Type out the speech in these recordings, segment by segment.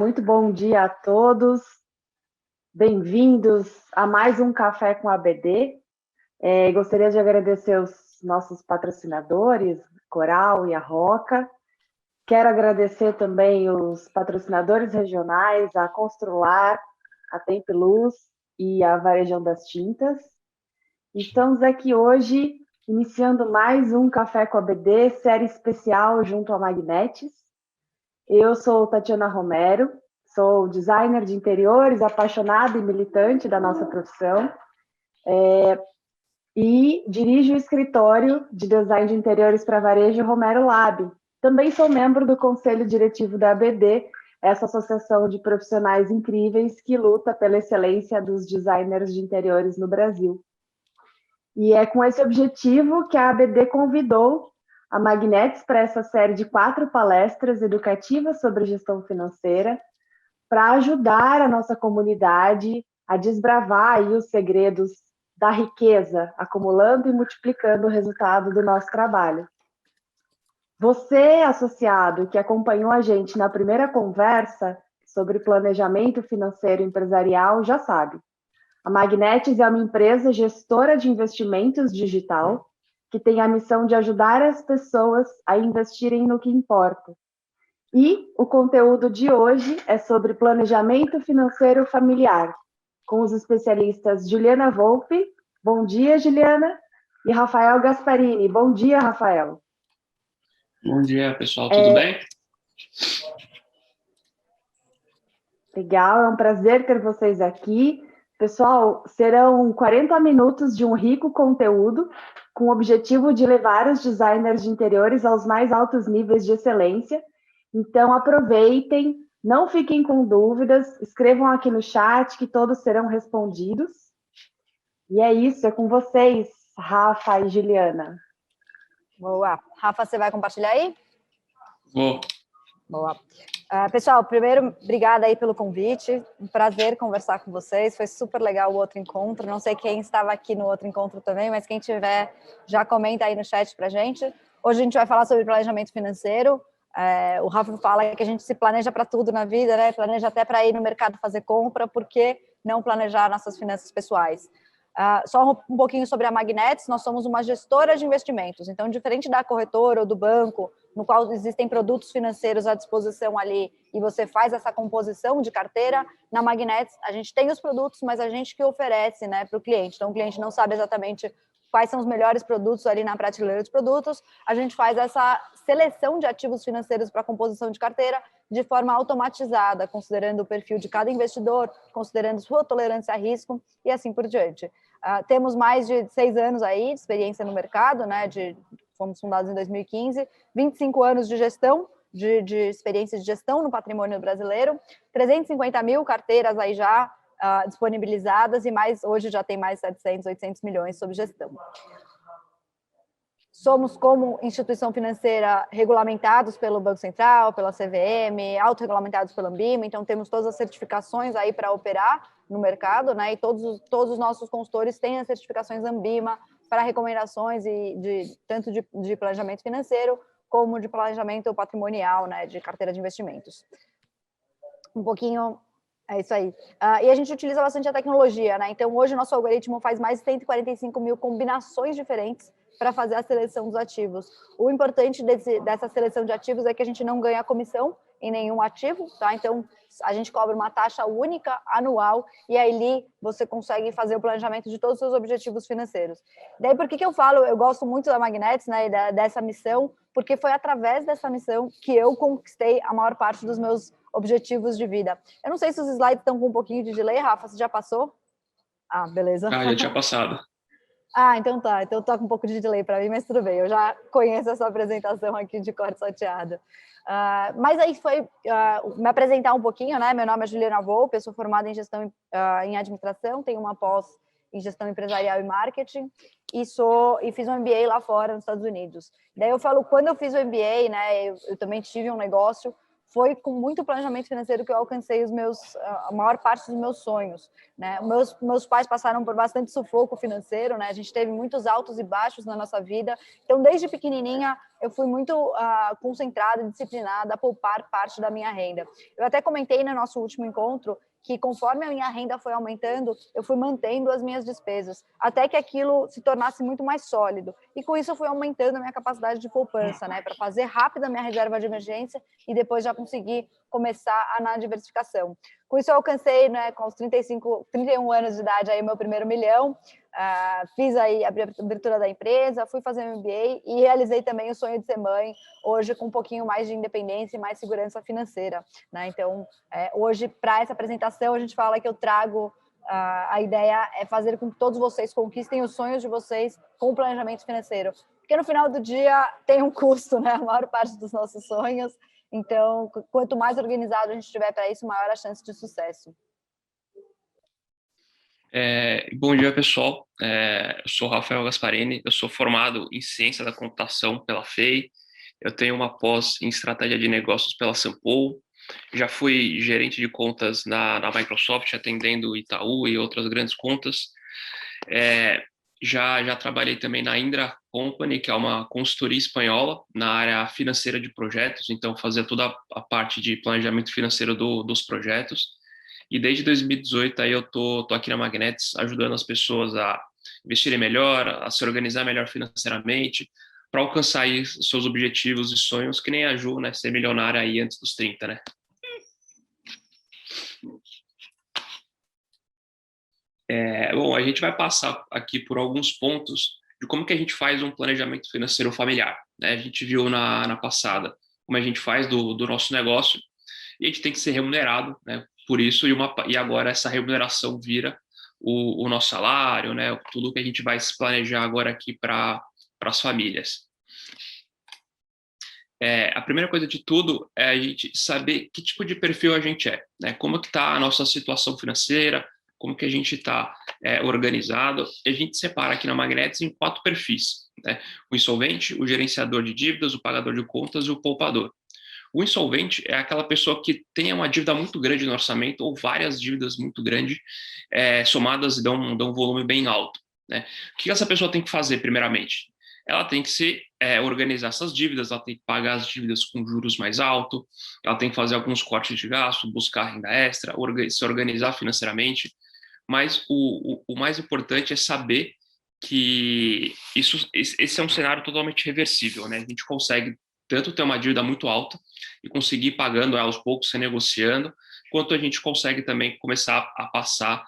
muito bom dia a todos. Bem-vindos a mais um Café com a ABD. Gostaria de agradecer os nossos patrocinadores, Coral e a Roca. Quero agradecer também os patrocinadores regionais, a Constrular, a Tempo Luz e a Varejão das Tintas. Estamos aqui hoje iniciando mais um Café com a ABD, série especial junto à Magnetis. Eu sou Tatiana Romero, sou designer de interiores, apaixonada e militante da nossa profissão, e dirijo o escritório de design de interiores para varejo Romero Lab. Também sou membro do conselho diretivo da ABD, essa associação de profissionais incríveis que luta pela excelência dos designers de interiores no Brasil. E é com esse objetivo que a ABD convidou a Magnetis para essa série de 4 palestras educativas sobre gestão financeira, para ajudar a nossa comunidade a desbravar aí os segredos da riqueza, acumulando e multiplicando o resultado do nosso trabalho. Você, associado, que acompanhou a gente na primeira conversa sobre planejamento financeiro empresarial, já sabe. A Magnetis é uma empresa gestora de investimentos digital que tem a missão de ajudar as pessoas a investirem no que importa. E o conteúdo de hoje é sobre planejamento financeiro familiar, com os especialistas Juliana Volpe, bom dia, Juliana, e Rafael Gasparini. Bom dia, Rafael. Bom dia, pessoal, tudo bem? Legal, é um prazer ter vocês aqui. Pessoal, serão 40 minutos de um rico conteúdo com o objetivo de levar os designers de interiores aos mais altos níveis de excelência. Então, aproveitem, não fiquem com dúvidas, escrevam aqui no chat que todos serão respondidos. E é isso, é com vocês, Rafa e Juliana. Boa. Rafa, você vai compartilhar aí? Vou. Boa. Pessoal, primeiro, obrigada aí pelo convite. Um prazer conversar com vocês. Foi super legal o outro encontro. Não sei quem estava aqui no outro encontro também, mas quem tiver, já comenta aí no chat pra gente. Hoje a gente vai falar sobre planejamento financeiro. O Rafa fala que a gente se planeja para tudo na vida, né? Planeja até para ir no mercado fazer compra, por que não planejar nossas finanças pessoais? Só um pouquinho sobre a Magnetis. Nós somos uma gestora de investimentos, então diferente da corretora ou do banco, no qual existem produtos financeiros à disposição ali e você faz essa composição de carteira, na Magnetis a gente tem os produtos, mas a gente que oferece, né, para o cliente. Então o cliente não sabe exatamente quais são os melhores produtos ali na prateleira de produtos, a gente faz essa seleção de ativos financeiros para composição de carteira de forma automatizada, considerando o perfil de cada investidor, considerando sua tolerância a risco e assim por diante. Temos mais de 6 anos aí de experiência no mercado, né? Fomos fundados em 2015, 25 anos de gestão, de experiência de gestão no patrimônio brasileiro, 350 mil carteiras aí já disponibilizadas e hoje já tem mais 700, 800 milhões sob gestão. Somos, como instituição financeira, regulamentados pelo Banco Central, pela CVM, autorregulamentados pela Anbima, então temos todas as certificações aí para operar no mercado, né? E todos os nossos consultores têm as certificações Anbima para recomendações tanto de planejamento financeiro como de planejamento patrimonial, né? De carteira de investimentos. Um pouquinho... É isso aí. E a gente utiliza bastante a tecnologia, né? Então, hoje o nosso algoritmo faz mais de 145 mil combinações diferentes para fazer a seleção dos ativos. O importante dessa seleção de ativos é que a gente não ganha comissão em nenhum ativo, tá? Então, a gente cobra uma taxa única, anual, e aí você consegue fazer o planejamento de todos os seus objetivos financeiros. Daí, por que eu falo, eu gosto muito da Magnetis, né, e dessa missão, porque foi através dessa missão que eu conquistei a maior parte dos meus objetivos de vida. Eu não sei se os slides estão com um pouquinho de delay, Rafa, você já passou? Beleza. Já tinha passado. Então tá. Então tá com um pouco de delay para mim, mas tudo bem. Eu já conheço essa apresentação aqui de cor salteado. Mas aí foi me apresentar um pouquinho, né? Meu nome é Juliana Volpe, eu sou formada em gestão em administração, tenho uma pós em gestão empresarial e marketing e fiz um MBA lá fora nos Estados Unidos. Daí eu falo, quando eu fiz o MBA, né? Eu também tive um negócio. foi com muito planejamento financeiro que eu alcancei a maior parte dos meus sonhos, né? Meus pais passaram por bastante sufoco financeiro, né? A gente teve muitos altos e baixos na nossa vida. Então, desde pequenininha, eu fui muito concentrada e disciplinada a poupar parte da minha renda. Eu até comentei no nosso último encontro que conforme a minha renda foi aumentando, eu fui mantendo as minhas despesas, até que aquilo se tornasse muito mais sólido. E com isso eu fui aumentando a minha capacidade de poupança, né, para fazer rápido a minha reserva de emergência e depois já conseguir começar na diversificação. Com isso eu alcancei, né, com os 31 anos de idade, aí o meu primeiro milhão, fiz aí a abertura da empresa, fui fazer MBA e realizei também o sonho de ser mãe, hoje com um pouquinho mais de independência e mais segurança financeira, né? Então, hoje, para essa apresentação, a gente fala que eu trago a ideia é fazer com que todos vocês conquistem os sonhos de vocês com o planejamento financeiro, porque no final do dia tem um custo, né? A maior parte dos nossos sonhos. Então, quanto mais organizado a gente tiver para isso, maior a chance de sucesso. Bom dia, pessoal. Eu sou Rafael Gasparini, eu sou formado em Ciência da Computação pela FEI, eu tenho uma pós em Estratégia de Negócios pela Sampo, já fui gerente de contas na Microsoft, atendendo Itaú e outras grandes contas. Já trabalhei também na Indra Company, que é uma consultoria espanhola na área financeira de projetos, então fazia toda a parte de planejamento financeiro dos projetos. E desde 2018 aí eu tô aqui na Magnetis ajudando as pessoas a investirem melhor, a se organizar melhor financeiramente, para alcançar aí seus objetivos e sonhos, que nem a Ju, né, ser milionária aí antes dos 30, né? Bom, a gente vai passar aqui por alguns pontos de como que a gente faz um planejamento financeiro familiar, né? A gente viu na passada como a gente faz do nosso negócio e a gente tem que ser remunerado, né, por isso, e agora essa remuneração vira o nosso salário, né, tudo que a gente vai se planejar agora aqui para as famílias. A primeira coisa de tudo é a gente saber que tipo de perfil a gente é, né, como que está a nossa situação financeira, como que a gente está organizado. E a gente separa aqui na Magnetis em 4 perfis, né, o insolvente, o gerenciador de dívidas, o pagador de contas e o poupador. O insolvente é aquela pessoa que tem uma dívida muito grande no orçamento ou várias dívidas muito grandes somadas e dão um volume bem alto, né? O que essa pessoa tem que fazer primeiramente? Ela tem que organizar essas dívidas, ela tem que pagar as dívidas com juros mais altos, ela tem que fazer alguns cortes de gasto, buscar renda extra, se organizar financeiramente, mas o mais importante é saber que esse é um cenário totalmente reversível, né? A gente consegue tanto ter uma dívida muito alta e conseguir ir pagando ela aos poucos, renegociando, quanto a gente consegue também começar a passar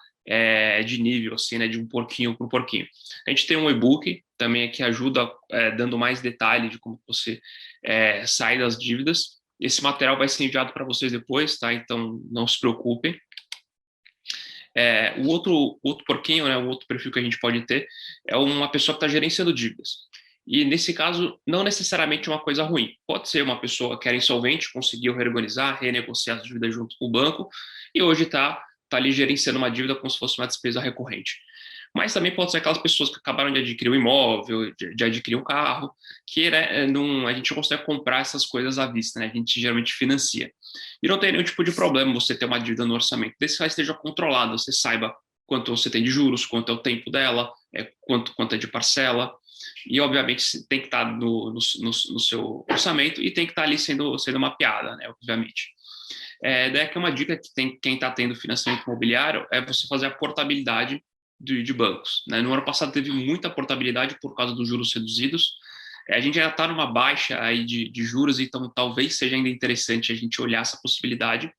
de nível, assim, né, de um porquinho para um porquinho. A gente tem um e-book também que ajuda dando mais detalhe de como você sai das dívidas. Esse material vai ser enviado para vocês depois, tá? Então não se preocupem. O outro porquinho, né, o outro perfil que a gente pode ter é uma pessoa que está gerenciando dívidas. E, nesse caso, não necessariamente uma coisa ruim. Pode ser uma pessoa que era insolvente, conseguiu reorganizar, renegociar as dívidas junto com o banco e hoje está ali gerenciando uma dívida como se fosse uma despesa recorrente. Mas também pode ser aquelas pessoas que acabaram de adquirir um imóvel, de adquirir um carro, que a gente não consegue comprar essas coisas à vista, né? A gente geralmente financia. E não tem nenhum tipo de problema você ter uma dívida no orçamento, desde que ela esteja controlada, você saiba quanto você tem de juros, quanto é o tempo dela, quanto é de parcela. E, obviamente, tem que estar no seu orçamento e tem que estar ali sendo mapeada, né, obviamente. Daí que uma dica que tem quem está tendo financiamento imobiliário é você fazer a portabilidade de bancos, né? No ano passado teve muita portabilidade por causa dos juros reduzidos. A gente já está numa baixa aí de juros, então talvez seja ainda interessante a gente olhar essa possibilidade.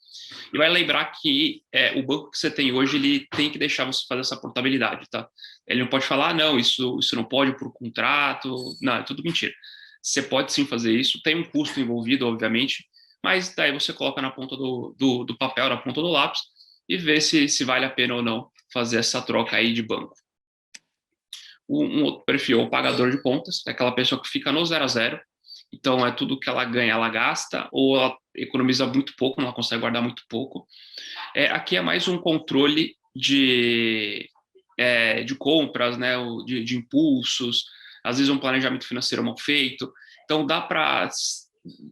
E vai lembrar que o banco que você tem hoje, ele tem que deixar você fazer essa portabilidade, tá? Ele não pode falar, não, isso não pode por contrato, não, é tudo mentira. Você pode sim fazer isso, tem um custo envolvido, obviamente, mas daí você coloca na ponta do papel, na ponta do lápis, e vê se vale a pena ou não fazer essa troca aí de banco. Um outro perfil é o pagador de contas, é aquela pessoa que fica no 0 a 0, então é tudo que ela ganha, ela gasta, ou ela economiza muito pouco, não consegue guardar muito pouco. Aqui é mais um controle de compras, né, de impulsos, às vezes um planejamento financeiro mal feito. Então dá para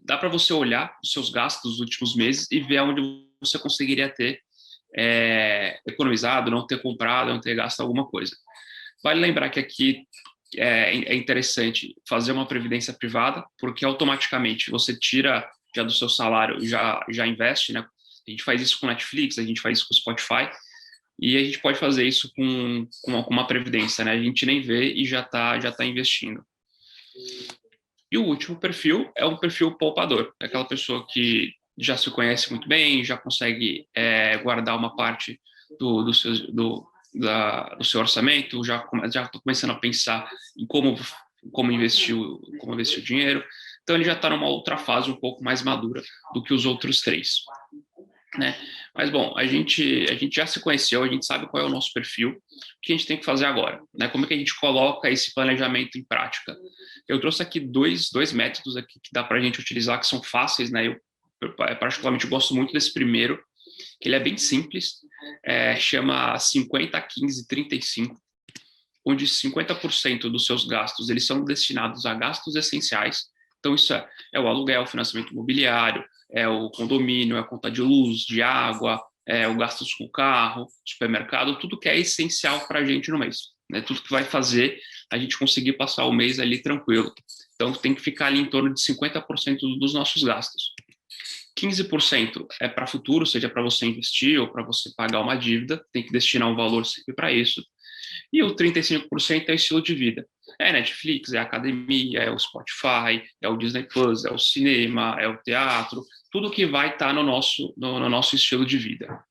dá para você olhar os seus gastos dos últimos meses e ver onde você conseguiria ter economizado, não ter comprado, não ter gasto alguma coisa. Vale lembrar que aqui é interessante fazer uma previdência privada, porque automaticamente você tira já do seu salário, já investe, né? A gente faz isso com Netflix, a gente faz isso com Spotify, e a gente pode fazer isso com uma previdência, né? A gente nem vê e já tá investindo. E o último perfil é um perfil poupador, é aquela pessoa que já se conhece muito bem, já consegue guardar uma parte do seu orçamento, já está começando a pensar em como investir o dinheiro. Então, ele já está numa outra fase um pouco mais madura do que os outros 3. Né? Mas, bom, a gente já se conheceu, a gente sabe qual é o nosso perfil, o que a gente tem que fazer agora, né? Como é que a gente coloca esse planejamento em prática? Eu trouxe aqui dois métodos aqui que dá para a gente utilizar, que são fáceis, né? Eu particularmente gosto muito desse primeiro, que ele é bem simples, chama 50, 15, 35, onde 50% dos seus gastos eles são destinados a gastos essenciais. Então, isso é o aluguel, o financiamento imobiliário, é o condomínio, é a conta de luz, de água, é o gastos com o carro, supermercado, tudo que é essencial para a gente no mês. Né? Tudo que vai fazer a gente conseguir passar o mês ali tranquilo. Então, tem que ficar ali em torno de 50% dos nossos gastos. 15% é para futuro, seja para você investir ou para você pagar uma dívida, tem que destinar um valor sempre para isso. E o 35% é estilo de vida. É Netflix, é a academia, é o Spotify, é o Disney Plus, é o cinema, é o teatro, tudo que vai estar no nosso estilo de vida.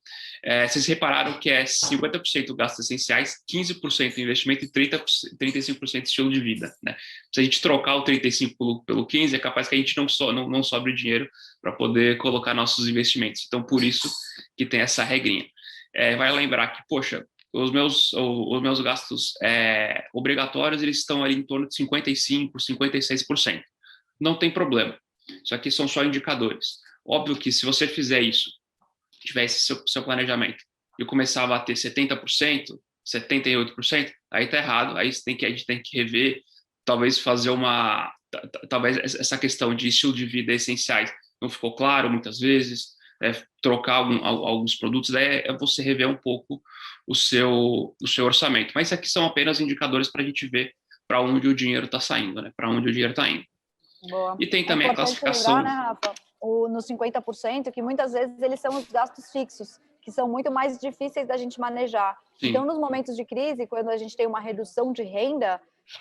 Vocês repararam que é 50% gastos essenciais, 15% investimento e 35% estilo de vida. Né? Se a gente trocar o 35% pelo 15%, é capaz que a gente não sobre dinheiro para poder colocar nossos investimentos. Então, por isso que tem essa regrinha. Vai lembrar que, poxa, os meus gastos obrigatórios eles estão ali em torno de 55%, 56%. Não tem problema. Isso aqui são só indicadores. Óbvio que se você fizer isso, tivesse seu planejamento e começar a bater 70%, 78%, aí tá errado. Aí a gente tem que rever, talvez fazer talvez essa questão de estilo de vida essenciais não ficou claro muitas vezes, trocar alguns produtos, daí é você rever um pouco o seu orçamento. Mas isso aqui são apenas indicadores para a gente ver para onde o dinheiro está saindo, né? Para onde o dinheiro está indo. Boa. E tem também a classificação... lembrar, né, Rafa? Nos 50%, que muitas vezes eles são os gastos fixos, que são muito mais difíceis da gente manejar. Sim. Então, nos momentos de crise, quando a gente tem uma redução de renda,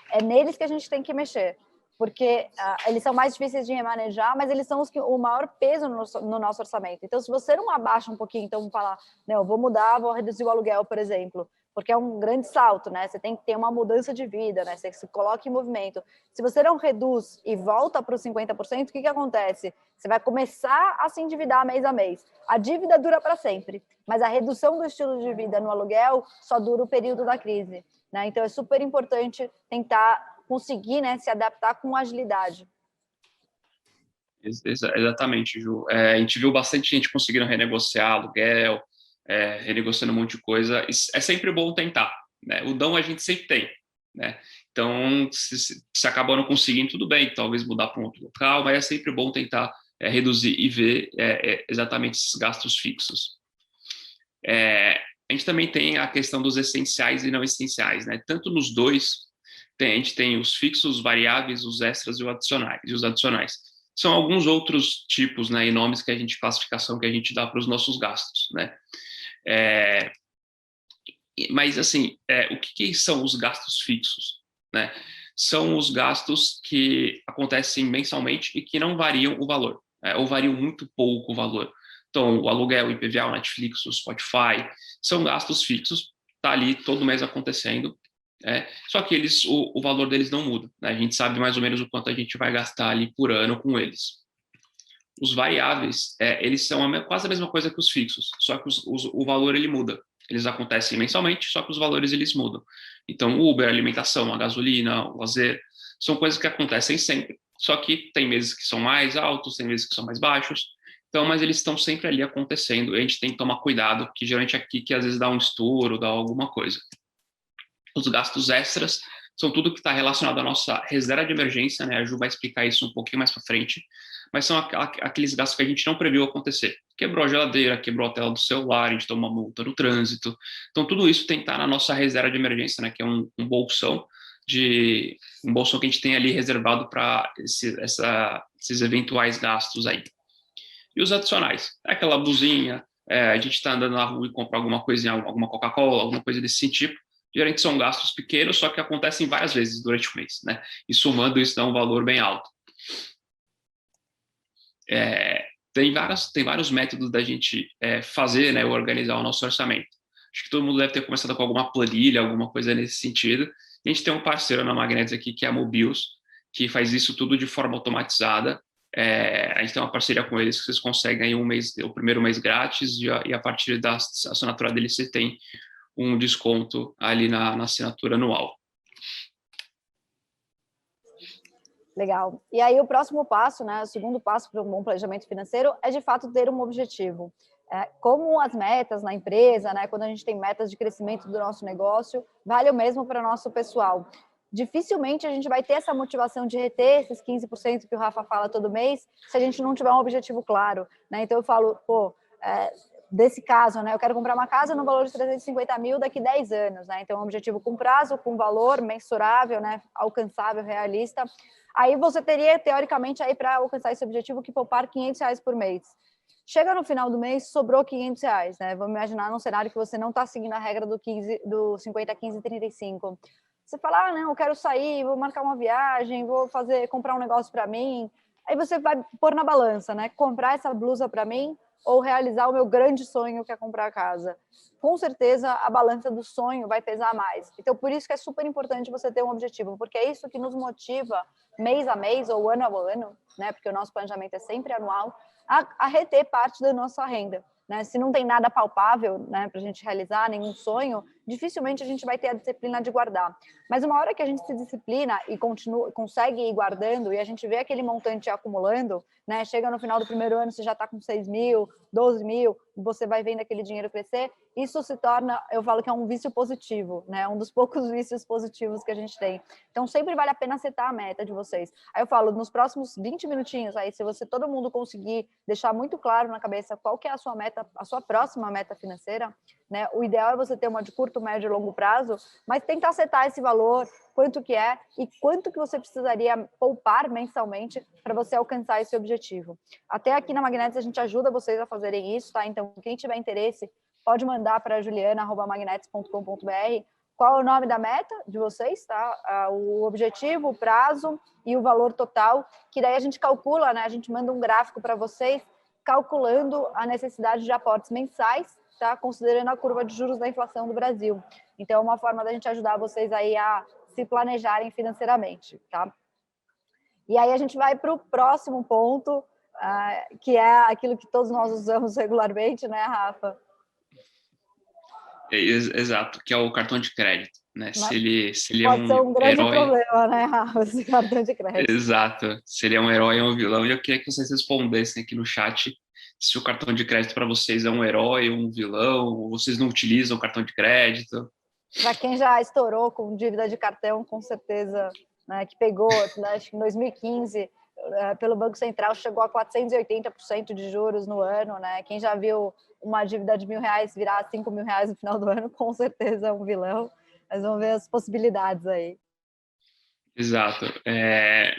é neles que a gente tem que mexer. Porque eles são mais difíceis de manejar, mas eles são o maior peso no nosso orçamento. Então, se você não abaixa um pouquinho, então falar, não, eu vou mudar, vou reduzir o aluguel, por exemplo, porque é um grande salto, né? Você tem que ter uma mudança de vida, né? Você se coloca em movimento. Se você não reduz e volta para os 50%, o que acontece? Você vai começar a se endividar mês a mês. A dívida dura para sempre, mas a redução do estilo de vida no aluguel só dura o período da crise, né? Então, é super importante tentar conseguir, né, se adaptar com agilidade. Exatamente, Ju. A gente viu bastante gente conseguindo renegociar aluguel, renegociando um monte de coisa. É sempre bom tentar, né? O dom a gente sempre tem, né? Então, se acabar não conseguindo, tudo bem, talvez mudar para um outro local, mas é sempre bom tentar reduzir e ver exatamente esses gastos fixos. A gente também tem a questão dos essenciais e não essenciais, né? Tanto nos dois, a gente tem os fixos, os variáveis, os extras e os adicionais. São alguns outros tipos, né, e nomes que a gente, classificação que a gente dá para os nossos gastos, né? Mas, assim, o que são os gastos fixos, né? São os gastos que acontecem mensalmente e que não variam o valor, ou variam muito pouco o valor. Então, o aluguel, o IPVA, o Netflix, o Spotify, são gastos fixos, tá ali todo mês acontecendo, só que o valor deles não muda, né? A gente sabe mais ou menos o quanto a gente vai gastar ali por ano com eles. Os variáveis, eles são quase a mesma coisa que os fixos, só que o valor ele muda. Eles acontecem mensalmente, só que os valores eles mudam. Então, o Uber, a alimentação, a gasolina, o lazer, são coisas que acontecem sempre, só que tem meses que são mais altos, tem meses que são mais baixos. Então, mas eles estão sempre ali acontecendo, e a gente tem que tomar cuidado, que geralmente aqui que às vezes dá um estouro, dá alguma coisa. Os gastos extras são tudo que está relacionado à nossa reserva de emergência, né? A Ju vai explicar isso um pouquinho mais para frente, mas são aqueles gastos que a gente não previu acontecer. Quebrou a geladeira, quebrou a tela do celular, a gente tomou uma multa no trânsito. Então, tudo isso tem que estar na nossa reserva de emergência, né? Que é um bolsão que a gente tem ali reservado para esses eventuais gastos aí. E os adicionais, aquela blusinha, a gente está andando na rua e compra alguma coisinha, alguma Coca-Cola, alguma coisa desse tipo. Geralmente são gastos pequenos, só que acontecem várias vezes durante o mês, né? E somando isso dá um valor bem alto. Tem vários métodos da gente fazer, né, organizar o nosso orçamento. Acho que todo mundo deve ter começado com alguma planilha, alguma coisa nesse sentido. A gente tem um parceiro na Magnetis aqui, que é a Mobius, que faz isso tudo de forma automatizada. A gente tem uma parceria com eles que vocês conseguem aí o primeiro mês grátis e a partir da assinatura deles você tem um desconto ali na assinatura anual. Legal. E aí o próximo passo, né, o segundo passo para um bom planejamento financeiro é de fato ter um objetivo. Como as metas na empresa, né, quando a gente tem metas de crescimento do nosso negócio, vale o mesmo para o nosso pessoal. Dificilmente a gente vai ter essa motivação de reter esses 15% que o Rafa fala todo mês, se a gente não tiver um objetivo claro, né? Então eu falo, desse caso, né, eu quero comprar uma casa no valor de 350 mil daqui 10 anos, né? Então é um objetivo com prazo, com valor mensurável, né, alcançável, realista. Aí você teria, teoricamente, aí para alcançar esse objetivo, que poupar R$500 por mês. Chega no final do mês, sobrou R$500, né? Vamos imaginar num cenário que você não está seguindo a regra do 50, 15, 35. Você fala, não, eu quero sair, vou marcar uma viagem, vou comprar um negócio para mim. Aí você vai pôr na balança, né? Comprar essa blusa para mim ou realizar o meu grande sonho, que é comprar a casa. Com certeza, a balança do sonho vai pesar mais. Então, por isso que é super importante você ter um objetivo, porque é isso que nos motiva mês a mês ou ano a ano, né? Porque o nosso planejamento é sempre anual, a reter parte da nossa renda. Né? Se não tem nada palpável, né, para a gente realizar, nenhum sonho, dificilmente a gente vai ter a disciplina de guardar. Mas uma hora que a gente se disciplina e consegue ir guardando e a gente vê aquele montante acumulando, né, chega no final do primeiro ano, você já está com 6 mil, 12 mil, você vai vendo aquele dinheiro crescer, isso se torna, eu falo que é um vício positivo, né, um dos poucos vícios positivos que a gente tem. Então sempre vale a pena setar a meta de vocês. Aí eu falo, nos próximos 20 minutinhos, aí se todo mundo conseguir deixar muito claro na cabeça qual que é a sua meta, a sua próxima meta financeira, né? O ideal é você ter uma de curto, médio e longo prazo, mas tentar acertar esse valor, quanto que é e quanto que você precisaria poupar mensalmente para você alcançar esse objetivo. Até aqui na Magnetis a gente ajuda vocês a fazerem isso, tá? Então, quem tiver interesse, pode mandar para juliana@magnetis.com.br qual é o nome da meta de vocês, tá? O objetivo, o prazo e o valor total, que daí a gente calcula, né? A gente manda um gráfico para vocês calculando a necessidade de aportes mensais, tá? Considerando a curva de juros da inflação do Brasil. Então, é uma forma da gente ajudar vocês aí a se planejarem financeiramente, tá? E aí a gente vai para o próximo ponto, que é aquilo que todos nós usamos regularmente, né, Rafa? Exato, que é o cartão de crédito, né? Se ele pode ser um grande herói, problema, né, Rafa, esse cartão de crédito. Exato, se ele é um herói ou um vilão. E eu queria que vocês respondessem aqui no chat se o cartão de crédito para vocês é um herói ou um vilão, ou vocês não utilizam o cartão de crédito. Para quem já estourou com dívida de cartão, com certeza, né, que pegou, né, acho que em 2015, pelo Banco Central, chegou a 480% de juros no ano, né? Quem já viu uma dívida de R$1.000 virar R$5.000 no final do ano, com certeza é um vilão. Mas vamos ver as possibilidades aí. Exato.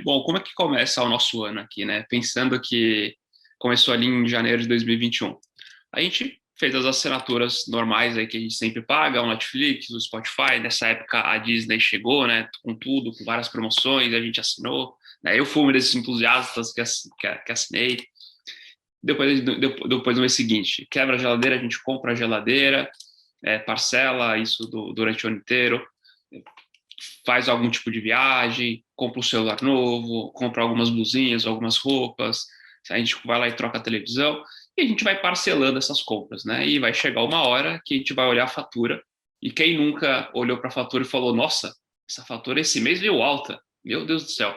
Bom, como é que começa o nosso ano aqui, né? Pensando que começou ali em janeiro de 2021. A gente fez as assinaturas normais aí que a gente sempre paga, o Netflix, o Spotify. Nessa época a Disney chegou, né? Com tudo, com várias promoções, a gente assinou. Né? Eu fui um desses entusiastas que assinei. Depois no mês seguinte, quebra a geladeira, a gente compra a geladeira, parcela isso durante o ano inteiro, faz algum tipo de viagem, compra um celular novo, compra algumas blusinhas, algumas roupas, a gente vai lá e troca a televisão, e a gente vai parcelando essas compras, né? E vai chegar uma hora que a gente vai olhar a fatura, e quem nunca olhou para a fatura e falou, nossa, essa fatura esse mês veio alta, meu Deus do céu.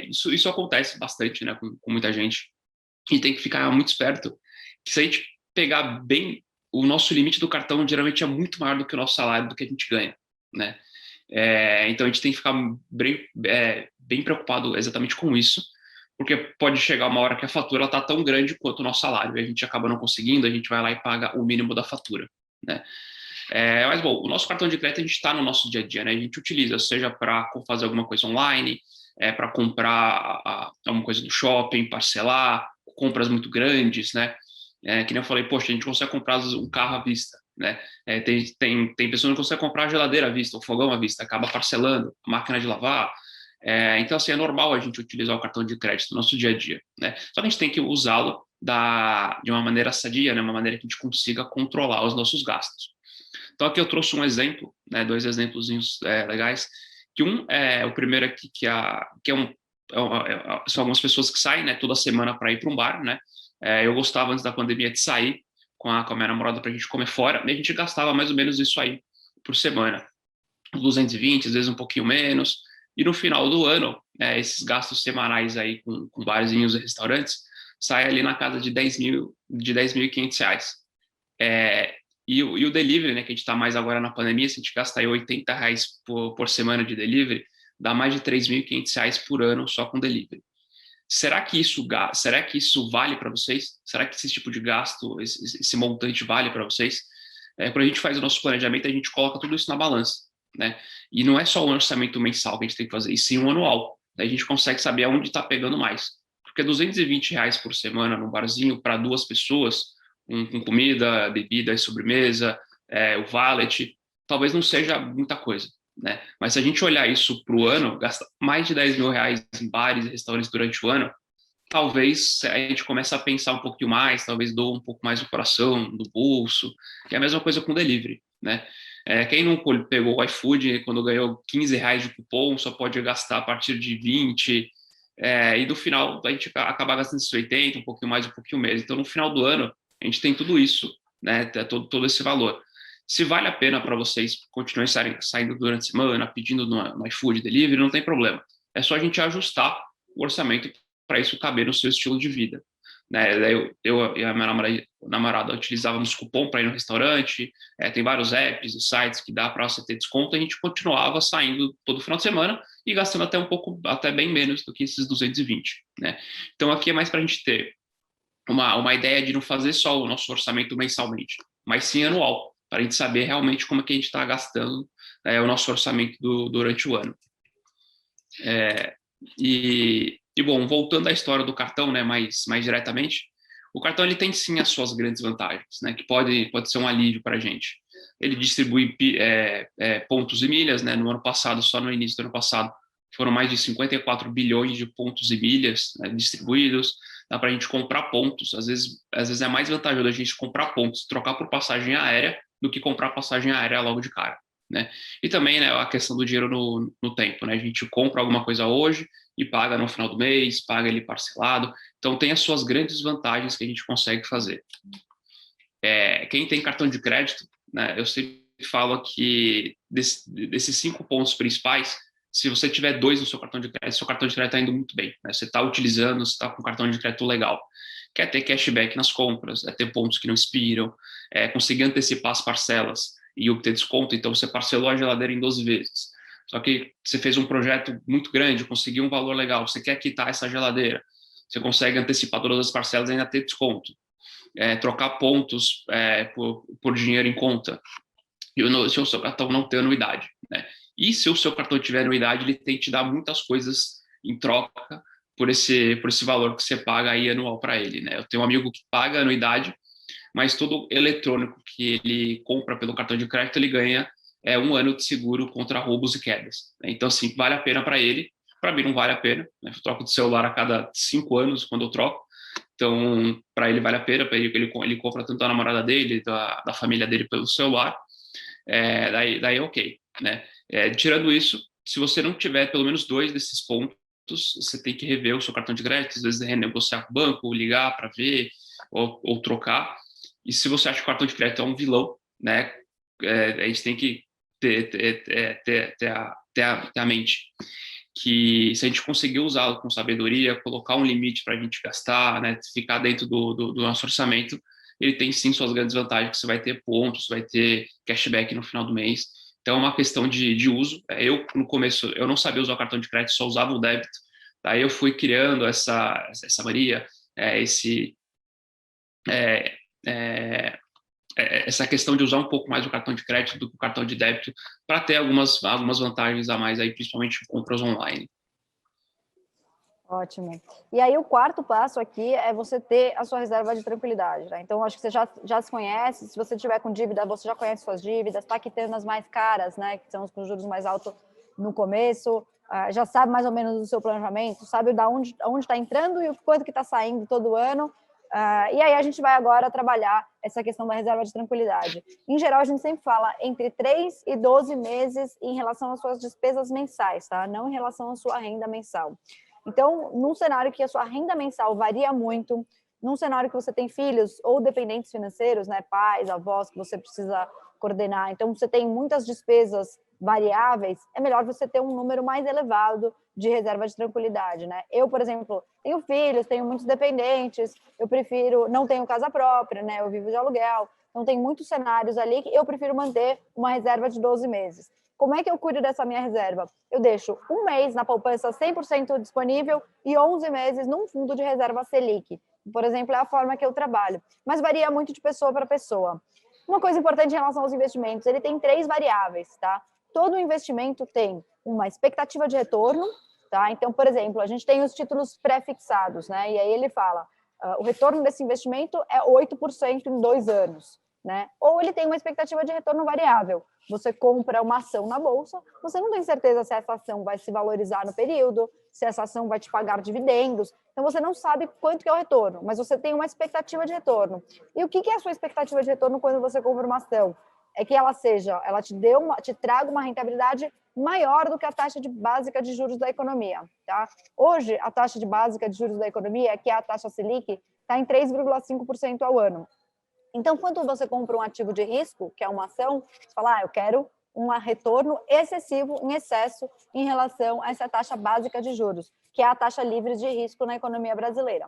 Isso acontece bastante, né, com muita gente, e tem que ficar muito esperto, que se a gente pegar bem, o nosso limite do cartão geralmente é muito maior do que o nosso salário, do que a gente ganha, né? Então a gente tem que ficar bem preocupado exatamente com isso, porque pode chegar uma hora que a fatura está tão grande quanto o nosso salário, e a gente acaba não conseguindo, a gente vai lá e paga o mínimo da fatura, né? Mas, bom, o nosso cartão de crédito a gente está no nosso dia a dia, né? A gente utiliza, seja para fazer alguma coisa online, para comprar alguma coisa do shopping, parcelar, compras muito grandes, né? Que nem eu falei, poxa, a gente consegue comprar um carro à vista, né? Tem pessoas que não conseguem comprar a geladeira à vista, o fogão à vista, acaba parcelando, a máquina de lavar. Então, assim, é normal a gente utilizar o cartão de crédito no nosso dia a dia, né? Só que a gente tem que usá-lo de uma maneira sadia, né? Uma maneira que a gente consiga controlar os nossos gastos. Então, aqui eu trouxe um exemplo, né? 2 exemplozinhos legais, que o primeiro aqui, são algumas pessoas que saem, né, toda semana para ir para um bar, né? Eu gostava antes da pandemia de sair com a minha namorada para a gente comer fora, e a gente gastava mais ou menos isso aí por semana, 220, às vezes um pouquinho menos, e no final do ano, esses gastos semanais aí com barzinhos e restaurantes, sai ali na casa de 10.500 reais. E o delivery, né, que a gente está mais agora na pandemia, se a gente gasta aí 80 reais por semana de delivery, dá mais de 3.500 reais por ano só com delivery. Será que isso vale para vocês? Será que esse tipo de gasto, esse montante vale para vocês? Quando a gente faz o nosso planejamento, a gente coloca tudo isso na balança, né? E não é só o orçamento mensal que a gente tem que fazer, e sim o anual. Daí a gente consegue saber aonde está pegando mais. Porque 220 reais por semana num barzinho para 2 pessoas, com comida, bebida e sobremesa, o valet, talvez não seja muita coisa, né? Mas se a gente olhar isso para o ano, gastar mais de 10 mil reais em bares e restaurantes durante o ano, talvez a gente comece a pensar um pouquinho mais, talvez doa um pouco mais do coração, do bolso, e a mesma coisa com delivery, né? Quem não pegou o iFood, quando ganhou 15 reais de cupom, só pode gastar a partir de 20, e no final a gente acaba gastando esses 80, um pouquinho mais, um pouquinho menos. Então, no final do ano, a gente tem tudo isso, né? Todo esse valor. Se vale a pena para vocês continuarem saindo durante a semana, pedindo no iFood delivery, não tem problema. É só a gente ajustar o orçamento para isso caber no seu estilo de vida, né? Eu e a minha namorada utilizávamos cupom para ir no restaurante, tem vários apps e sites que dá para você ter desconto, a gente continuava saindo todo final de semana e gastando até bem menos do que esses 220, né? Então aqui é mais para a gente ter uma ideia de não fazer só o nosso orçamento mensalmente, mas sim anual, para a gente saber realmente como é que a gente está gastando o nosso orçamento durante o ano. Bom, voltando à história do cartão, né, mais diretamente, o cartão ele tem sim as suas grandes vantagens, né, que pode ser um alívio para a gente. Ele distribui pontos e milhas, né, no ano passado, só no início do ano passado, foram mais de 54 bilhões de pontos e milhas, né, distribuídos. Dá para a gente comprar pontos, às vezes é mais vantajoso a gente comprar pontos, trocar por passagem aérea, do que comprar passagem aérea logo de cara, né? E também, né, a questão do dinheiro no tempo, né? A gente compra alguma coisa hoje e paga no final do mês, paga ele parcelado. Então tem as suas grandes vantagens que a gente consegue fazer. Quem tem cartão de crédito, né, eu sempre falo que desses 5 pontos principais, se você tiver 2 no seu cartão de crédito, seu cartão de crédito está indo muito bem, né? Você está utilizando, você está com um cartão de crédito legal. Quer ter cashback nas compras, ter pontos que não expiram, conseguir antecipar as parcelas e obter desconto, então você parcelou a geladeira em 12 vezes. Só que você fez um projeto muito grande, conseguiu um valor legal, você quer quitar essa geladeira, você consegue antecipar todas as parcelas e ainda ter desconto. Trocar pontos por dinheiro em conta, se o seu cartão não tem anuidade, né? E se o seu cartão tiver anuidade, ele tem que te dar muitas coisas em troca por esse valor que você paga aí anual para ele, né? Eu tenho um amigo que paga anuidade, mas todo eletrônico que ele compra pelo cartão de crédito, ele ganha 1 ano de seguro contra roubos e quedas. Então, assim, vale a pena para ele. Para mim não vale a pena, né? Eu troco de celular a cada 5 anos quando eu troco. Então, para ele vale a pena, para ele compra tanto da namorada dele, da família dele pelo celular. Daí é ok, né? Tirando isso, se você não tiver pelo menos 2 desses pontos, você tem que rever o seu cartão de crédito, às vezes renegociar com o banco, ou ligar para ver, ou trocar. E se você acha que o cartão de crédito é um vilão, né, a gente tem que ter a mente que se a gente conseguir usá-lo com sabedoria, colocar um limite para a gente gastar, né, ficar dentro do nosso orçamento, ele tem sim suas grandes vantagens, que você vai ter pontos, vai ter cashback no final do mês, Então, é uma questão de uso. Eu, no começo, eu não sabia usar o cartão de crédito, só usava o débito. Daí eu fui criando essa mania, é, é, essa questão de usar um pouco mais o cartão de crédito do que o cartão de débito para ter algumas vantagens a mais, aí, principalmente em compras online. Ótimo. E aí o quarto passo aqui é você ter a sua reserva de tranquilidade, né? Então, acho que você já se conhece, se você tiver com dívida, você já conhece suas dívidas, está quitando as mais caras, né? Que são os com juros mais altos no começo, já sabe mais ou menos do seu planejamento, sabe onde está entrando e o quanto que está saindo todo ano. E aí a gente vai agora trabalhar essa questão da reserva de tranquilidade. Em geral, a gente sempre fala entre 3 e 12 meses em relação às suas despesas mensais, tá? Não em relação à sua renda mensal. Então, num cenário que a sua renda mensal varia muito, num cenário que você tem filhos ou dependentes financeiros, né, pais, avós, que você precisa coordenar, então você tem muitas despesas variáveis, é melhor você ter um número mais elevado de reserva de tranquilidade, né? Eu, por exemplo, tenho filhos, tenho muitos dependentes, eu prefiro, não tenho casa própria, né? Eu vivo de aluguel, então tem muitos cenários ali que eu prefiro manter uma reserva de 12 meses. Como é que eu cuido dessa minha reserva? Eu deixo um mês na poupança 100% disponível e 11 meses num fundo de reserva Selic. Por exemplo, é a forma que eu trabalho. Mas varia muito de pessoa para pessoa. Uma coisa importante em relação aos investimentos, ele tem 3 variáveis, tá? Todo investimento tem uma expectativa de retorno, tá? Então, por exemplo, a gente tem os títulos pré-fixados, né? E aí ele fala, o retorno desse investimento é 8% em 2 anos. Né? Ou ele tem uma expectativa de retorno variável. Você compra uma ação na bolsa, você não tem certeza se essa ação vai se valorizar no período, se essa ação vai te pagar dividendos, então você não sabe quanto que é o retorno, mas você tem uma expectativa de retorno. E o que é a sua expectativa de retorno quando você compra uma ação? É que ela te traga uma rentabilidade maior do que a taxa básica de juros da economia. Tá? Hoje, a taxa básica de juros da economia, que é a taxa Selic, está em 3,5% ao ano. Então, quando você compra um ativo de risco, que é uma ação, você fala, eu quero um retorno excessivo, em excesso, em relação a essa taxa básica de juros, que é a taxa livre de risco na economia brasileira.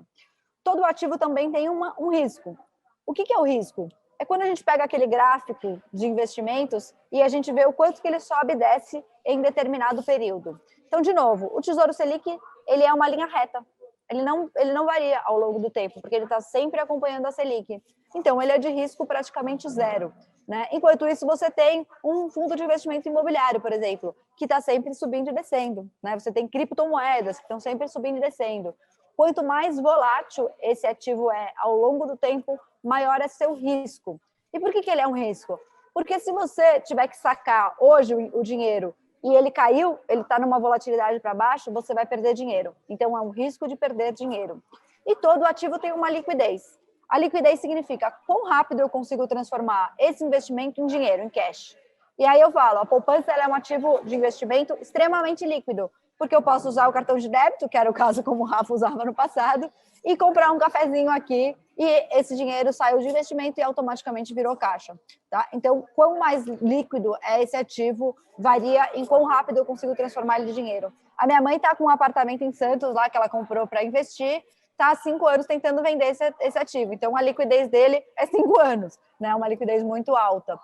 Todo ativo também tem um risco. O que é o risco? É quando a gente pega aquele gráfico de investimentos e a gente vê o quanto que ele sobe e desce em determinado período. Então, de novo, o Tesouro Selic, ele é uma linha reta. Ele não varia ao longo do tempo, porque ele está sempre acompanhando a Selic. Então, ele é de risco praticamente zero. Né? Enquanto isso, você tem um fundo de investimento imobiliário, por exemplo, que está sempre subindo e descendo. Né? Você tem criptomoedas que estão sempre subindo e descendo. Quanto mais volátil esse ativo é ao longo do tempo, maior é seu risco. E por que ele é um risco? Porque se você tiver que sacar hoje o dinheiro e ele caiu, ele está numa volatilidade para baixo, você vai perder dinheiro. Então, é um risco de perder dinheiro. E todo ativo tem uma liquidez. A liquidez significa quão rápido eu consigo transformar esse investimento em dinheiro, em cash. E aí eu falo, a poupança ela é um ativo de investimento extremamente líquido, porque eu posso usar o cartão de débito, que era o caso como o Rafa usava no passado, e comprar um cafezinho aqui, e esse dinheiro saiu de investimento e automaticamente virou caixa. Tá? Então, quão mais líquido é esse ativo, varia em quão rápido eu consigo transformar ele em dinheiro. A minha mãe está com um apartamento em Santos, lá que ela comprou para investir, está há 5 anos tentando vender esse ativo. Então, a liquidez dele é 5 anos, né? Uma liquidez muito alta.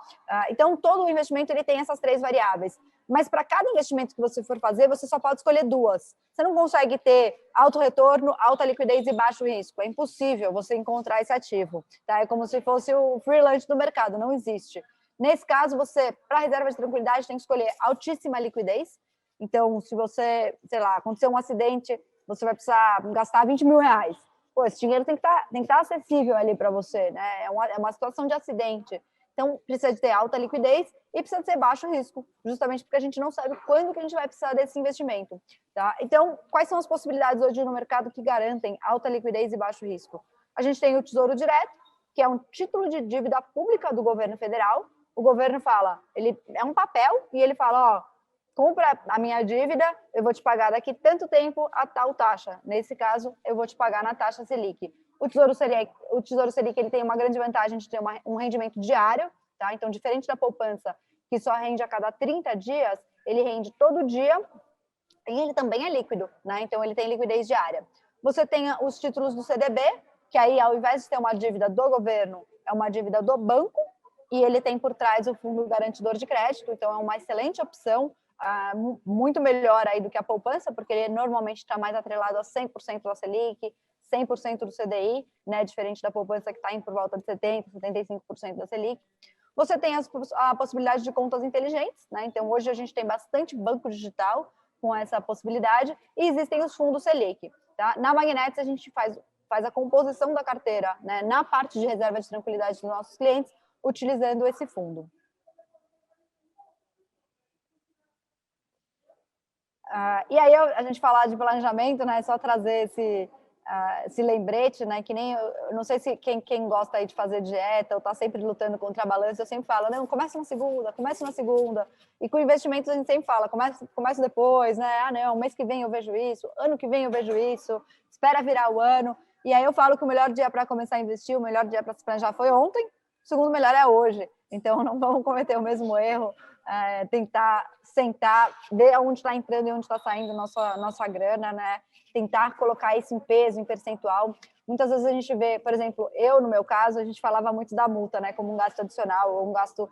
Então, todo o investimento ele tem essas 3 variáveis. Mas para cada investimento que você for fazer, você só pode escolher 2. Você não consegue ter alto retorno, alta liquidez e baixo risco. É impossível você encontrar esse ativo. Tá? É como se fosse o free lunch do mercado, não existe. Nesse caso, você, para reserva de tranquilidade, tem que escolher altíssima liquidez. Então, se você, sei lá, aconteceu um acidente, você vai precisar gastar 20 mil reais. Pô, esse dinheiro tem que estar acessível ali para você, né? É uma situação de acidente. Então, precisa de ter alta liquidez e precisa ter baixo risco, justamente porque a gente não sabe quando que a gente vai precisar desse investimento. Tá? Então, quais são as possibilidades hoje no mercado que garantem alta liquidez e baixo risco? A gente tem o Tesouro Direto, que é um título de dívida pública do governo federal. O governo fala, ele é um papel e ele fala, compra a minha dívida, eu vou te pagar daqui tanto tempo a tal taxa. Nesse caso, eu vou te pagar na taxa Selic. O Tesouro Selic ele tem uma grande vantagem de ter um rendimento diário, tá? Então, diferente da poupança, que só rende a cada 30 dias, ele rende todo dia e ele também é líquido, né? Então, ele tem liquidez diária. Você tem os títulos do CDB, que aí, ao invés de ter uma dívida do governo, é uma dívida do banco, e ele tem por trás o fundo garantidor de crédito, então é uma excelente opção, muito melhor aí do que a poupança, porque ele normalmente está mais atrelado a 100% da Selic, 100% do CDI, né, diferente da poupança que está em por volta de 70%, 75% da Selic. Você tem a possibilidade de contas inteligentes, né? Então hoje a gente tem bastante banco digital com essa possibilidade, e existem os fundos Selic. Tá? Na Magnetis a gente faz a composição da carteira, né, na parte de reserva de tranquilidade dos nossos clientes, utilizando esse fundo. E aí a gente falar de planejamento, né, só trazer esse lembrete, né, que nem, eu não sei se quem gosta aí de fazer dieta ou está sempre lutando contra a balança, eu sempre falo, não, começa na segunda, e com investimentos a gente sempre fala, começa depois, né, não, mês que vem eu vejo isso, ano que vem eu vejo isso, espera virar o ano, e aí eu falo que o melhor dia para começar a investir, o melhor dia para se planejar foi ontem, o segundo melhor é hoje, então não vamos cometer o mesmo erro, tentar sentar, ver onde está entrando e onde está saindo nossa grana, né? Tentar colocar isso em peso, em percentual. Muitas vezes a gente vê, por exemplo, no meu caso, a gente falava muito da multa, né? Como um gasto adicional ou um gasto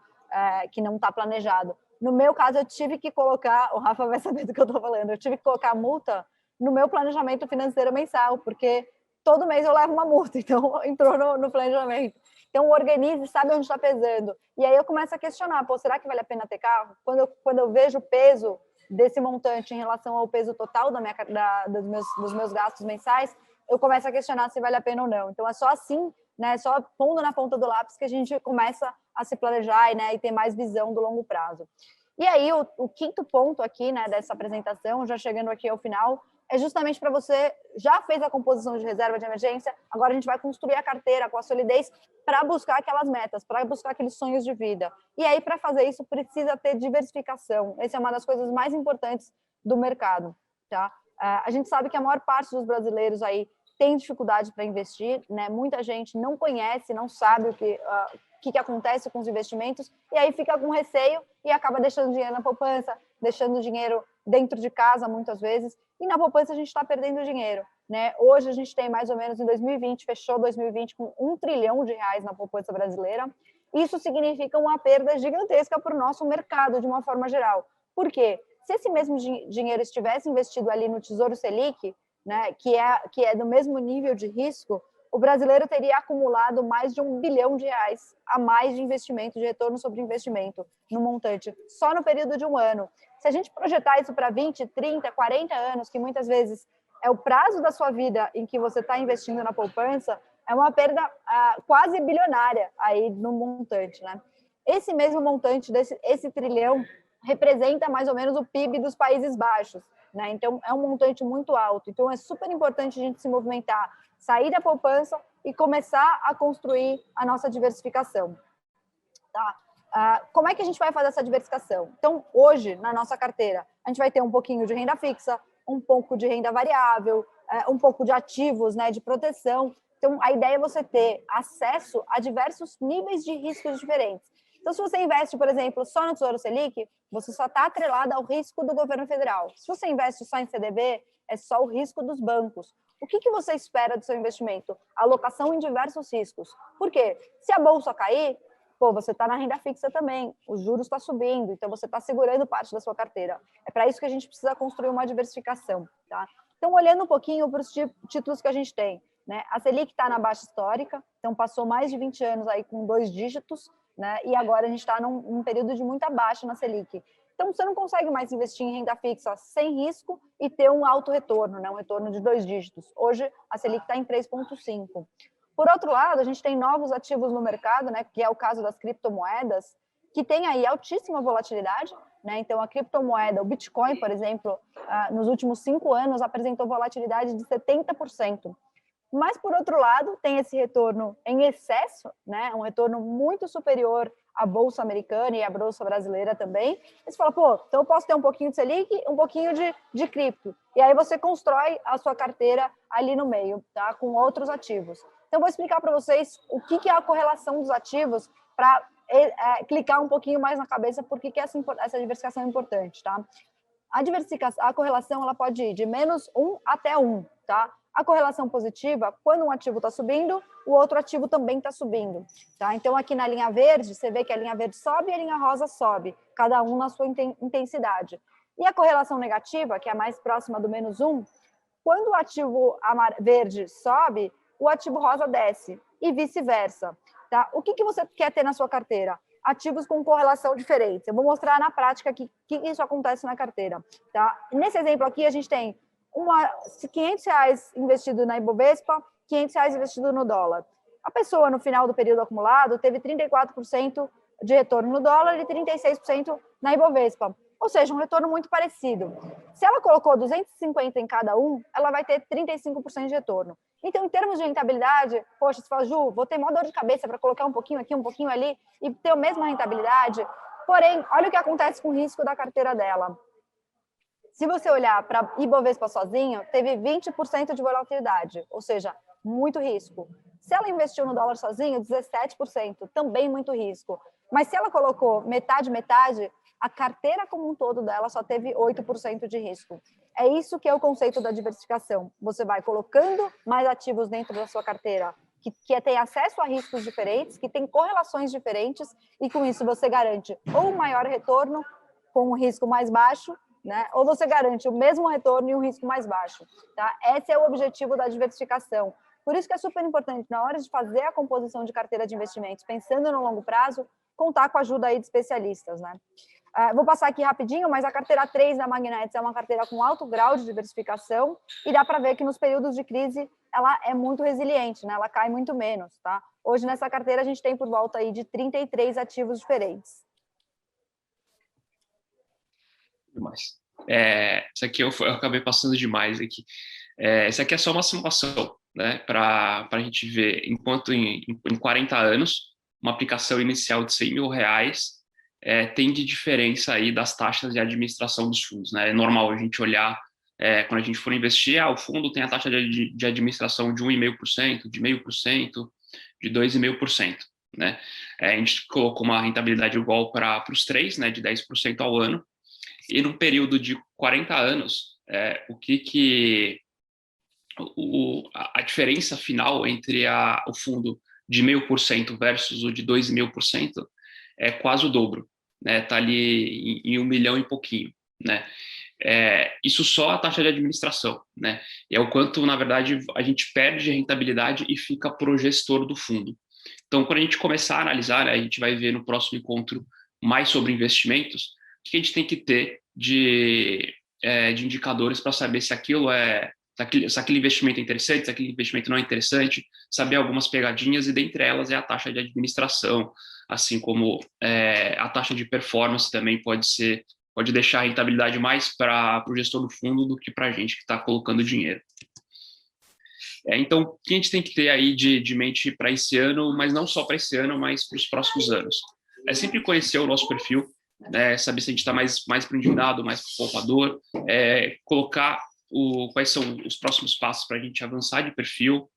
que não está planejado. No meu caso, eu tive que colocar, o Rafa vai saber do que eu estou falando, eu tive que colocar a multa no meu planejamento financeiro mensal, porque todo mês eu levo uma multa, então entrou no planejamento. Então, organize, sabe onde está pesando. E aí eu começo a questionar, pô, será que vale a pena ter carro? Quando eu vejo o peso desse montante em relação ao peso total dos meus gastos mensais, eu começo a questionar se vale a pena ou não. Então, é só assim, né, só pondo na ponta do lápis que a gente começa a se planejar e ter mais visão do longo prazo. E aí, o quinto ponto aqui, né, dessa apresentação, já chegando aqui ao final, é justamente para você, já fez a composição de reserva de emergência, agora a gente vai construir a carteira com a solidez para buscar aquelas metas, para buscar aqueles sonhos de vida. E aí, para fazer isso, precisa ter diversificação. Essa é uma das coisas mais importantes do mercado, tá? A gente sabe que a maior parte dos brasileiros aí tem dificuldade para investir, né? Muita gente não conhece, não sabe o que acontece com os investimentos, e aí fica com receio e acaba deixando dinheiro na poupança, deixando dinheiro dentro de casa, muitas vezes, e na poupança a gente está perdendo dinheiro, né? Hoje a gente tem mais ou menos em 2020, fechou 2020 com R$1 trilhão na poupança brasileira. Isso significa uma perda gigantesca para o nosso mercado, de uma forma geral. Por quê? Se esse mesmo dinheiro estivesse investido ali no Tesouro Selic, né, que é do mesmo nível de risco, o brasileiro teria acumulado mais de R$1 bilhão a mais de investimento, de retorno sobre investimento no montante, só no período de um ano. Se a gente projetar isso para 20, 30, 40 anos, que muitas vezes é o prazo da sua vida em que você está investindo na poupança, é uma perda quase bilionária aí no montante, né? Esse mesmo montante, esse trilhão, representa mais ou menos o PIB dos Países Baixos, né? Então, é um montante muito alto. Então, é super importante a gente se movimentar, sair da poupança e começar a construir a nossa diversificação. Tá? Como é que a gente vai fazer essa diversificação? Então, hoje, na nossa carteira, a gente vai ter um pouquinho de renda fixa, um pouco de renda variável, um pouco de ativos, né, de proteção. Então, a ideia é você ter acesso a diversos níveis de riscos diferentes. Então, se você investe, por exemplo, só no Tesouro Selic, você só está atrelado ao risco do governo federal. Se você investe só em CDB, é só o risco dos bancos. O que você espera do seu investimento? Alocação em diversos riscos. Por quê? Se a bolsa cair, você está na renda fixa também, os juros estão subindo, então você está segurando parte da sua carteira. É para isso que a gente precisa construir uma diversificação. Tá? Então, olhando um pouquinho para os títulos que a gente tem, né? A Selic está na baixa histórica, então passou mais de 20 anos aí com 2 dígitos, né? E agora a gente está num período de muita baixa na Selic. Então, você não consegue mais investir em renda fixa sem risco e ter um alto retorno, né? Um retorno de 2 dígitos. Hoje, a Selic está em 3,5. Por outro lado, a gente tem novos ativos no mercado, né? Que é o caso das criptomoedas, que tem aí altíssima volatilidade, né? Então, a criptomoeda, o Bitcoin, por exemplo, nos últimos 5 anos apresentou volatilidade de 70%. Mas, por outro lado, tem esse retorno em excesso, né? Um retorno muito superior à Bolsa Americana e à Bolsa Brasileira também. E você fala, então eu posso ter um pouquinho de Selic, um pouquinho de cripto. E aí você constrói a sua carteira ali no meio, tá? Com outros ativos. Então, eu vou explicar para vocês o que é a correlação dos ativos para clicar um pouquinho mais na cabeça por que essa diversificação é importante, tá? A correlação ela pode ir de -1 até 1, tá? A correlação positiva, quando um ativo está subindo, o outro ativo também está subindo. Tá? Então, aqui na linha verde, você vê que a linha verde sobe e a linha rosa sobe, cada um na sua intensidade. E a correlação negativa, que é a mais próxima do -1, quando o ativo verde sobe, o ativo rosa desce, e vice-versa. Tá? O que você quer ter na sua carteira? Ativos com correlação diferente. Eu vou mostrar na prática que isso acontece na carteira. Tá? Nesse exemplo aqui, a gente tem R$500 investido na Ibovespa, R$500 investido no dólar. A pessoa, no final do período acumulado, teve 34% de retorno no dólar e 36% na Ibovespa. Ou seja, um retorno muito parecido. Se ela colocou 250 em cada um, ela vai ter 35% de retorno. Então, em termos de rentabilidade, poxa, você fala, Ju, vou ter maior dor de cabeça para colocar um pouquinho aqui, um pouquinho ali e ter a mesma rentabilidade. Porém, olha o que acontece com o risco da carteira dela. Se você olhar para Ibovespa sozinho, teve 20% de volatilidade, ou seja, muito risco. Se ela investiu no dólar sozinho, 17%, também muito risco. Mas se ela colocou metade, a carteira como um todo dela só teve 8% de risco. É isso que é o conceito da diversificação. Você vai colocando mais ativos dentro da sua carteira, que tem acesso a riscos diferentes, que tem correlações diferentes, e com isso você garante ou um maior retorno com um risco mais baixo, né? Ou você garante o mesmo retorno e um risco mais baixo. Tá? Esse é o objetivo da diversificação. Por isso que é super importante, na hora de fazer a composição de carteira de investimentos, pensando no longo prazo, contar com a ajuda aí de especialistas. Né? Vou passar aqui rapidinho, mas a carteira 3 da Magnetis é uma carteira com alto grau de diversificação e dá para ver que nos períodos de crise ela é muito resiliente, né? Ela cai muito menos. Tá? Hoje, nessa carteira, a gente tem por volta aí de 33 ativos diferentes. Demais. Isso aqui eu acabei passando demais aqui. Isso aqui é só uma simulação, né, para a gente ver, enquanto em 40 anos, uma aplicação inicial de R$100 mil tem de diferença aí das taxas de administração dos fundos. Né? É normal a gente olhar, quando a gente for investir, o fundo tem a taxa de administração de 1,5%, de 0,5%, de 2,5%. Né? A gente colocou uma rentabilidade igual para os três, né, de 10% ao ano. E num período de 40 anos, a diferença final entre o fundo de 0,5% versus o de 2,5% é quase o dobro, né? Tá ali em 1 milhão e pouquinho, né? Isso só a taxa de administração, né? E é o quanto, na verdade, a gente perde rentabilidade e fica pro gestor do fundo. Então, quando a gente começar a analisar, né, a gente vai ver no próximo encontro mais sobre investimentos, que a gente tem que ter de indicadores para saber se aquele investimento é interessante, se aquele investimento não é interessante, saber algumas pegadinhas, e dentre elas é a taxa de administração, assim como a taxa de performance também pode deixar a rentabilidade mais para o gestor do fundo do que para a gente que está colocando dinheiro. Então, o que a gente tem que ter aí de mente para esse ano, mas não só para esse ano, mas para os próximos anos? É sempre conhecer o nosso perfil, saber se a gente está mais para o endividado, mais para o poupador, colocar quais são os próximos passos para a gente avançar de perfil,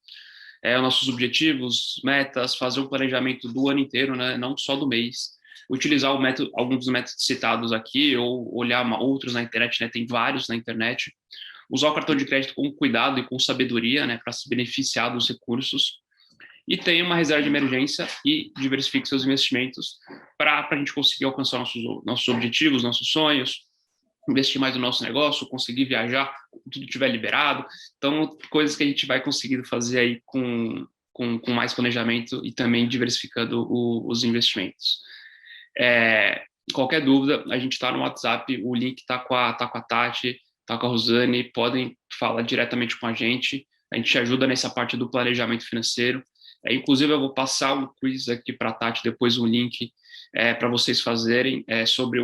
nossos objetivos, metas, fazer um planejamento do ano inteiro, né, não só do mês, utilizar alguns dos métodos citados aqui, ou olhar outros na internet, né, tem vários na internet, usar o cartão de crédito com cuidado e com sabedoria, né, para se beneficiar dos recursos, e tenha uma reserva de emergência e diversifique seus investimentos para a gente conseguir alcançar nossos objetivos, nossos sonhos, investir mais no nosso negócio, conseguir viajar, quando tudo estiver liberado. Então, coisas que a gente vai conseguindo fazer aí com mais planejamento e também diversificando os investimentos. Qualquer dúvida, a gente está no WhatsApp, o link está com a Tati, está com a Rosane, podem falar diretamente com a gente ajuda nessa parte do planejamento financeiro. Inclusive, eu vou passar um quiz aqui para a Tati, depois um link para vocês fazerem, sobre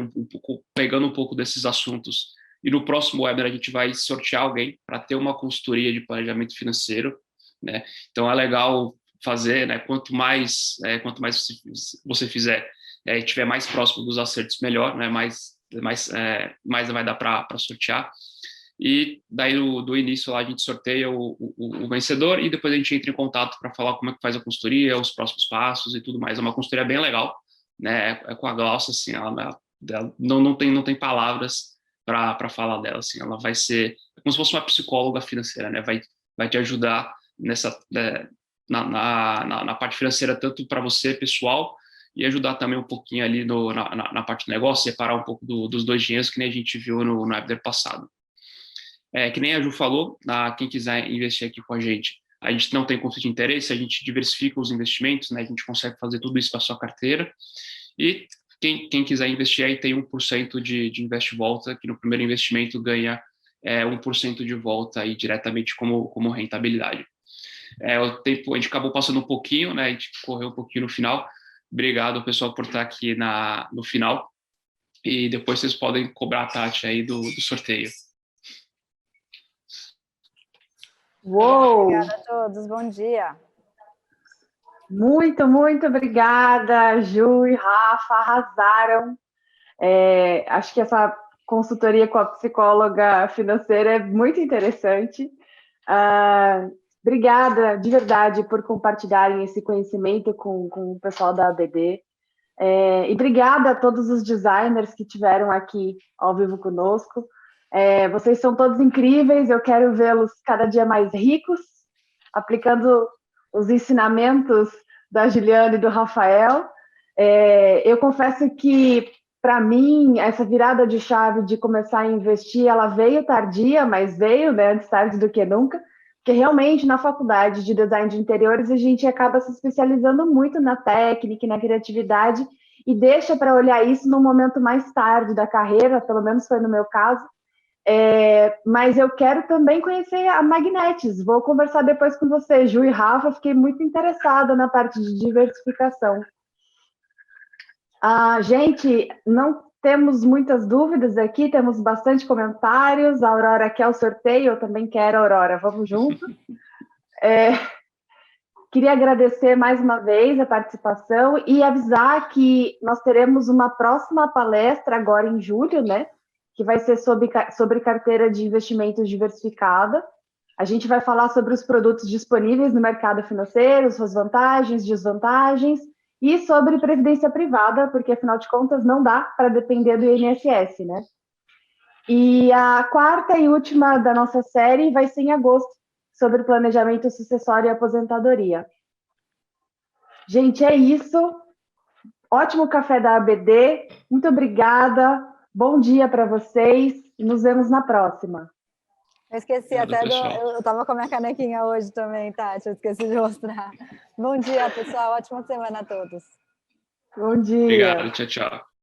pegando um pouco desses assuntos. E no próximo webinar a gente vai sortear alguém para ter uma consultoria de planejamento financeiro, né? Então é legal fazer, né? Quanto mais você fizer, estiver mais próximo dos acertos, melhor, né? Mais vai dar para sortear. E daí do início lá a gente sorteia o vencedor, e depois a gente entra em contato para falar como é que faz a consultoria, os próximos passos e tudo mais. É uma consultoria bem legal, né? Com a Glaucia, assim, ela não tem palavras para falar dela, assim. Ela vai ser como se fosse uma psicóloga financeira, né? Vai vai te ajudar na parte financeira, tanto para você, pessoal, e ajudar também um pouquinho ali na parte do negócio, separar um pouco dos dois dinheiros, que nem a gente viu no webinar passado. Que nem a Ju falou, quem quiser investir aqui com a gente não tem conflito de interesse, a gente diversifica os investimentos, né, a gente consegue fazer tudo isso para a sua carteira, e quem quiser investir aí tem 1% de investe volta, que no primeiro investimento ganha 1% de volta aí diretamente como rentabilidade. O tempo, a gente acabou passando um pouquinho, né, a gente correu um pouquinho no final. Obrigado, pessoal, por estar aqui no final, e depois vocês podem cobrar a Tati aí do sorteio. Uou! Obrigada a todos, bom dia. Muito, muito obrigada, Ju e Rafa, arrasaram. Acho que essa consultoria com a psicóloga financeira é muito interessante. Obrigada, de verdade, por compartilharem esse conhecimento com o pessoal da ABD. E obrigada a todos os designers que estiveram aqui ao vivo conosco. Vocês são todos incríveis, eu quero vê-los cada dia mais ricos, aplicando os ensinamentos da Juliana e do Rafael. Eu confesso que, para mim, essa virada de chave de começar a investir, ela veio tardia, mas veio, né, antes tarde do que nunca, porque realmente na faculdade de design de interiores a gente acaba se especializando muito na técnica e na criatividade e deixa para olhar isso no momento mais tarde da carreira, pelo menos foi no meu caso. Mas eu quero também conhecer a Magnetis. Vou conversar depois com você, Ju e Rafa. Fiquei muito interessada na parte de diversificação. Gente, não temos muitas dúvidas aqui, temos bastante comentários. A Aurora quer o sorteio, eu também quero, Aurora. Vamos junto. Queria agradecer mais uma vez a participação e avisar que nós teremos uma próxima palestra agora em julho, né? Que vai ser sobre carteira de investimentos diversificada. A gente vai falar sobre os produtos disponíveis no mercado financeiro, suas vantagens, desvantagens, e sobre previdência privada, porque, afinal de contas, não dá para depender do INSS, né? E a quarta e última da nossa série vai ser em agosto, sobre planejamento sucessório e aposentadoria. Gente, é isso. Ótimo café da ABD. Muito obrigada. Bom dia para vocês e nos vemos na próxima. Eu esqueci eu estava com a minha canequinha hoje também, Tati, eu esqueci de mostrar. Bom dia, pessoal, ótima semana a todos. Bom dia. Obrigado, tchau, tchau.